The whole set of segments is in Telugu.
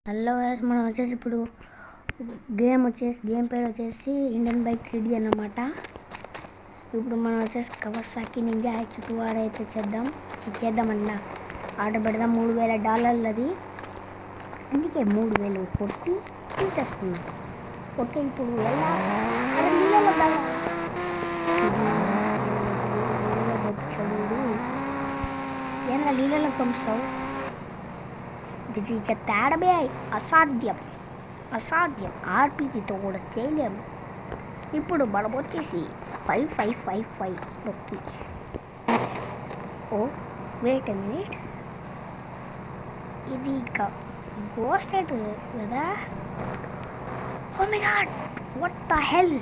హలో గైస్, మనం వచ్చేసి ఇప్పుడు గేమ్ పేరు వచ్చేసి ఇండియన్ బైక్ 3D అన్నమాట. ఇప్పుడు మనం వచ్చేసి కవాసాకి నింజా H2 అయితే చేద్దామన్నా ఆర్డర్ పెడదాం. $3000 అందుకే 3000 కొట్టి తీసేసుకున్నాం. ఓకే, ఇప్పుడు ఎలా ఏమన్నా నీళ్ళలో పంపిస్తావు? ఇక తేడమే అసాధ్యం. ఆర్పీజీతో కూడా చేయలేము. ఇప్పుడు మనం వచ్చేసి 5555 నొక్కి వెయిట్ ఎ మినిట్, ఇది ఇంకా గోస్ట్ కదా. Oh my God, what the hell.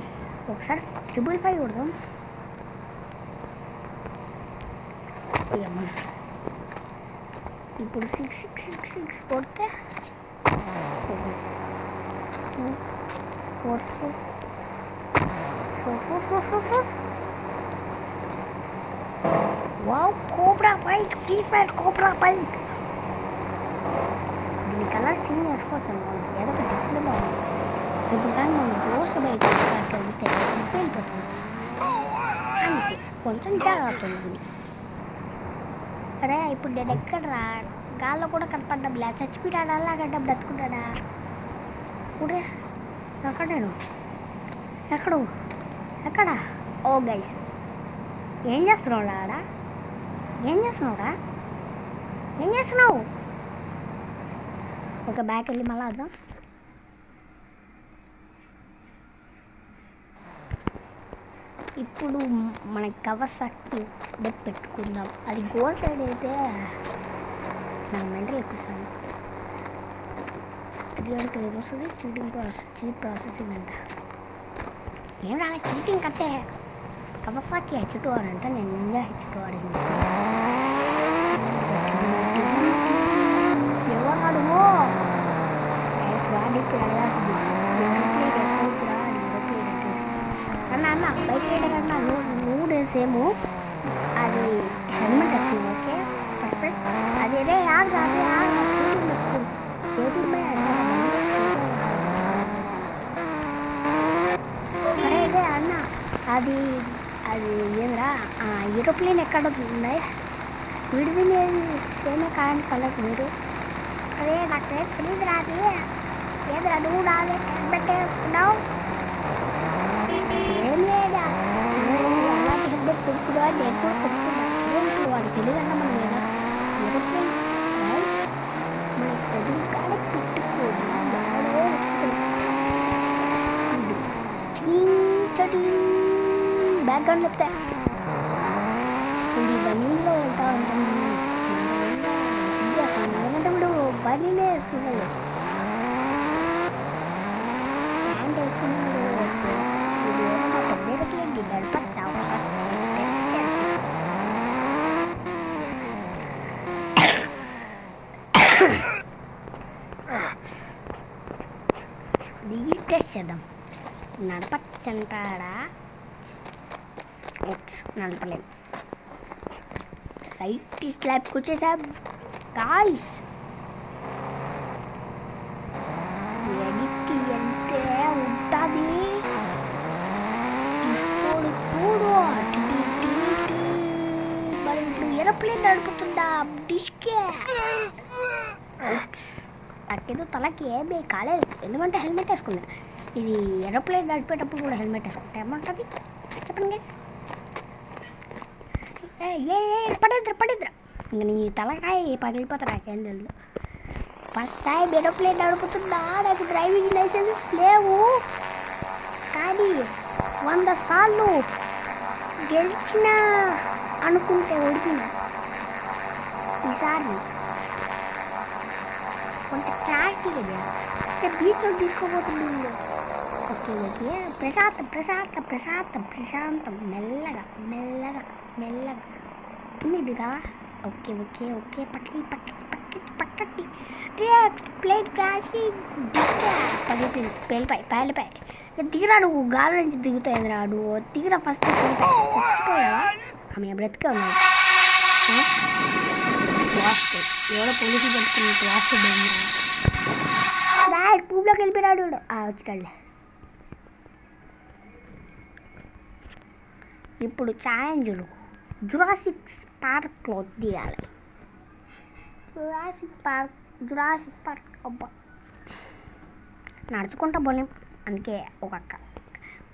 ఒకసారి 555 కొడదాం. ఇప్పుడు 6666 కొడితే 444. Wow, cobra bike, free fire cobra bike. దీని కలర్ చేంజ్ చేసుకోవచ్చు అన్నమాట. ఏదో ఒక డిఫరెంట్ బాగుంది. ఇప్పుడు కానీ మనం గోస్ట్ బైక్ వెళ్తే వెళ్ళిపోతుంది. అందుకే కొంచెం జాగ్రత్త ఉంది. అరే ఇప్పుడు నేను ఎక్కడరా? గాల్లో కూడా కనపడ్డా. చచ్చిపోయాడా అలాగడ్డ బ్రతుకుంటాడా? ఊరే అక్కడ నేను ఎక్కడ? ఓ గైస్, ఏం చేస్తున్నావురా? ఏం చేస్తున్నావు? ఒక బ్యాక్ వెళ్ళి మళ్ళీ వద్దాం. ఇప్పుడు మన కవాసాకి బెట్ పెట్టుకుందాం. అది గోల్ సైడ్ అయితే నాకు మెంటల్ ఎక్కుస్తాను. 3 అంటే ఏమొస్తుంది? చీప్ ప్రాసెసింగ్ అంట. ఏం రాలే, చీటింగ్ కట్టే. కవాసాకి H2 అంటే నేను నింజా H2 అడిగింది. ఎవరు వాడి ఇప్పుడు అడగాల్సింది అన్న బైక్ రైడర్ అన్నా. నువ్వు సేము అది హెల్మెట్ వేసుకుంది. Okay perfect. అది అదే అదే అన్న, అది ఏంద్రా ఏరోప్లేన్ ఎక్కడ ఉన్నాయి? విడిది సేమే కాని కలర్స్ మీరు. అదే నాకు తెలియదు రాది. ఏదిరా నువ్వు రాదే హెల్మెట్ వేసుకున్నావు? సేమ్ లేదా అలాంటి హెల్మెట్ కొనుక్కున్నా, నేను కూడా కొనుక్కున్నా. సేమ్ ఇప్పుడు వాడికి తెలియదన్నా మనం ఎలా ఏరోప్లేన్ రైస్ మన ఎదురు కాడ పెట్టుకొని బ్యాక్ గ్రౌండ్ చెప్తే ఇది బనీలో వెళ్తా ఉంటాను. సిద్ధి అసలు ఎందుకంటే ఇప్పుడు బనీనే వేసుకున్నాడు, ప్యాంట్ వేసుకున్నాడు. మా పెద్దకి గడపచ్చా దిగి టెస్ట్ చేద్దాం. నడపచ్చంటాడా? నడపలేము. సైట్ ల్యాబ్కి వచ్చేసాం గాయ్స్. ఎడికి ఎంతే ఉంటుంది ఇప్పుడు చూడు. మరి ఇప్పుడు ఏరోప్లేన్ నడుపుతుందా డిష్కే? నాకేదో తలకి ఏమీ కాలేదు, ఎందుకంటే హెల్మెట్ వేసుకున్నా. ఇది ఏరోప్లేన్ నడిపేటప్పుడు కూడా హెల్మెట్ వేసుకుంటే ఏమంటుంది చెప్పండి గైస్? పడేద్రా ఇంక నీ తలకాయ పగిలిపోతా. నాకేం తెలుసు. ఫస్ట్ టైం ఏరోప్లేన్ నడుపుతున్నా. నాకు డ్రైవింగ్ లైసెన్స్ లేవు, కానీ 100 సార్లు గెలిచినా అనుకుంటే ఓడిపోయినా. ఈసారి కొంచెం క్లారిటీగా బీచ్లో తీసుకోబోతుంది. ఓకే ప్రశాంతం మెల్లగా ఇదిరా. ఓకే పక్కకి ప్లేట్ క్రాషింగ్ పేలిపాయి. దిగిరా, నువ్వు గాలి నుంచి దిగుతాయిందిరా. నువ్వు దిగిరా ఫస్ట్. ఆమె బ్రతికే ఉన్నాడు. లాస్ట్ ఎవడో పోలీసులు పట్టుకున్నట్టు లాస్ట్ ట్యూబ్లోకి వెళ్ళిపోయాడు వచ్చాడులే. ఇప్పుడు ఛాలెంజ్లు జురాసిక్ పార్క్లో దిగాలి. జురాసిక్ పార్క్ అబ్బా నడుచుకుంటా పోలేం, అందుకే ఒక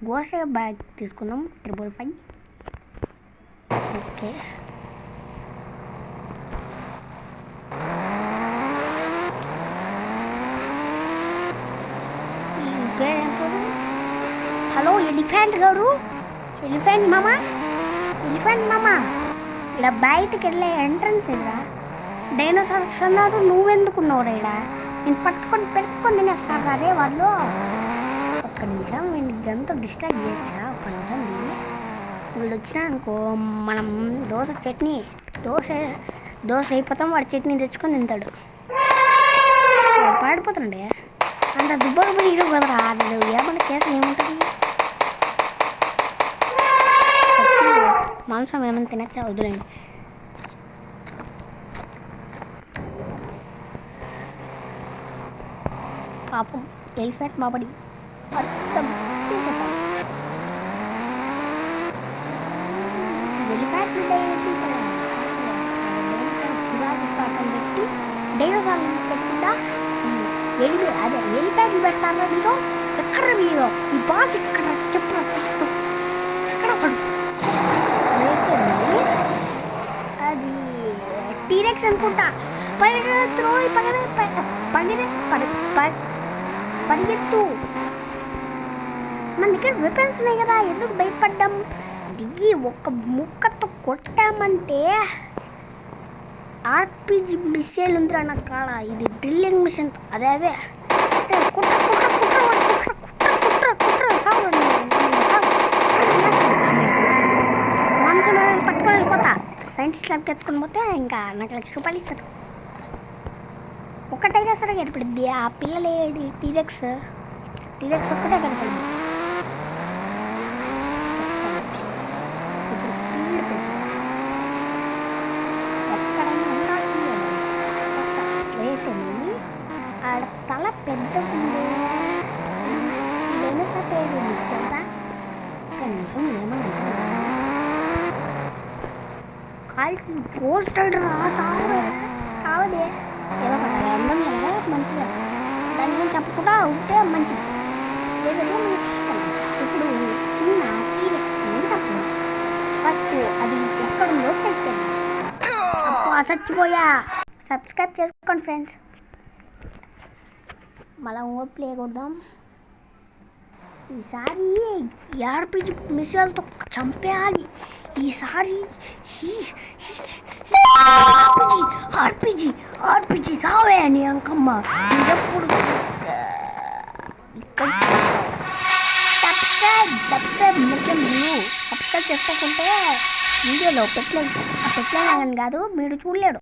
గోసే బైక్ తీసుకుందాం 555. ఓకే హలో ఎలిఫెంట్ గారు, ఎలిఫెంట్ మామా ఇక్కడ బయటికి వెళ్ళే ఎంట్రన్స్ ఇరా డైనోసార్స్ అన్నారు. నువ్వెందుకున్నావు ఇక్కడ? నేను పెట్టుకొని తినేస్తారు అదే వాళ్ళు. ఒక్క నిమిషం వీడిని గంతో డిస్ట్రాక్ట్ చేయొచ్చా? ఒక్క నిమిషం వీడు వచ్చినా అనుకో మనం దోశ అయిపోతాం, వాడు చట్నీ తెచ్చుకొని తింటాడు. పాడిపోతుండే అంత దుబ్బగా హీరో కదరా. ఏమన్నా కేసు ఏముంటుంది? మాంసం ఏమైనా తినచ్చా? వద్దులేండి. పాపం ఎలిఫెంట్ మాబడి అర్థం చేసేస్తాం. ఎలిఫెంట్ పెట్టి డైనోసార్ పెట్టకుండా అదే ఎలిఫెంట్ పెడతారా మీరు? ఎక్కడ మీరు ఈ బాస్ ఇక్కడ చెప్పరా ఫస్ట్ ఎక్కడ అది టీరెక్స్ అనుకుంటా. పరిగెత్తు. మన దగ్గర వెపన్స్ ఉన్నాయి కదా, ఎందుకు భయపడ్డాం? దిగి ఒక్క ముక్కతో కొట్టామంటే ఆర్పిజి మిసైల్ ఉందిరా నా కాడ. ఇది డ్రిల్లింగ్ మిషన్. అదే కుట్ర మంచం పట్టుకొని వెళ్ళిపోతా. సైంటిస్ట్ ల్యాబ్కి ఎత్తుకొని పోతే ఇంకా నాకు ₹1,00,000 ఇస్తారు. ఒక్కటైనా సరే కనపడుద్ది. ఆ పిల్లలు టీరెక్స్ ఒక్కటే కనపడుద్ది. ఇప్పుడు స్పీడ్ పెట్టి ఎక్కడైనా ఉండాల్సిందే. రేట్ ఏమి ఆడ తల పెద్దగా ఉంది. డైనోసార్ పేరు తెలుసా? ఒక్క నిమిషం ఏమన్నా కాల్చి పోస్ట్ కావదే ఏదో అందం లేదా మంచిగా దాన్ని ఏం చెప్పకుండా ఉంటే మంచిది. లేదంటే మనం చూసుకోవాలి. ఇప్పుడు చిన్న టీరెక్స్ ఏం తప్పదు. ఫస్ట్ అది ఎక్కడుందో చెక్ చేయాలి. అప్పుడు చచ్చిపోయా. సబ్స్క్రైబ్ చేసుకోండి ఫ్రెండ్స్. మళ్ళీ ప్లే కొడదాం. ఈసారి ఆర్పిజి మిసైల్తో చంపేయాలి. ఈసారి ఆర్పిజి సావే అని అంకమ్మ. ఎప్పుడు సబ్స్క్రైబ్ ముఖ్యం. మీరు సబ్స్క్రైబ్ చేసుకోకుంటే వీడియోలో పెట్టలేదు కాదు, మీరు చూడలేడు.